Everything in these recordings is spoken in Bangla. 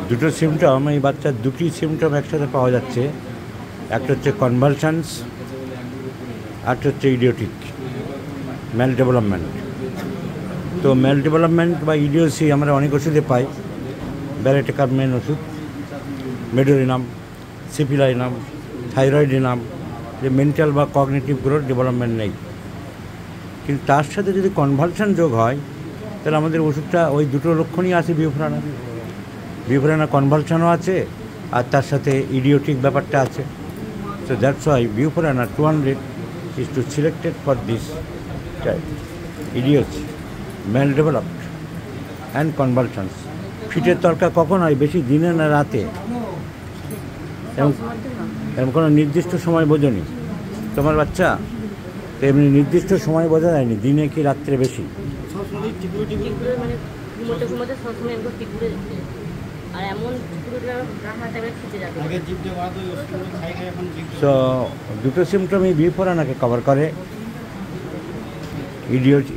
দুটো সিমটম, এই বাচ্চার দুটি সিমটম একসাথে পাওয়া যাচ্ছে। একটা হচ্ছে কনভালশনস, একটা হচ্ছে ইডিওটিক ম্যাল ডেভেলপমেন্ট। তো ম্যাল ডেভেলপমেন্ট বা ইডিওসি আমরা অনেক ওষুধে পাই, ব্যারেটেকারমেন ওষুধ, মেডোরিনাম, সিপিলাইনাম, থাইরয়েডিনাম, যে মেন্টাল বা কগনিটিভ গ্রোথ ডেভেলপমেন্ট নেই। কিন্তু তার সাথে যদি কনভালশন যোগ হয় তাহলে আমাদের ওষুধটা ওই দুটো লক্ষণই আছে বিউফোরেনা কনভালশনও আছে আর তার সাথে ইডিওটিক ব্যাপারটা আছে। সো দ্যাটস ওয়াই বিউফোরেনা 200 is to selected for this child. Idiocy, mal developed and convulsions. ফিটের তরকা কখন হয়? বেশি দিনে না রাতে? এরকম কোনো নির্দিষ্ট সময় বোঝনি তোমার বাচ্চা? তো এমনি নির্দিষ্ট সময় বোঝা যায়নি, দিনে কি রাত্রে বেশি? সো দুটো সিমটমই বিউফোরেনাকে কভার করে,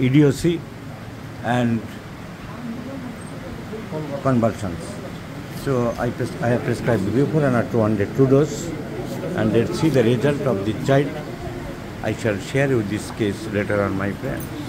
idiocy and convulsions. So I have prescribed Bufurana 202 dose, and let's see the result of the child. I shall share with this case later on, my friends.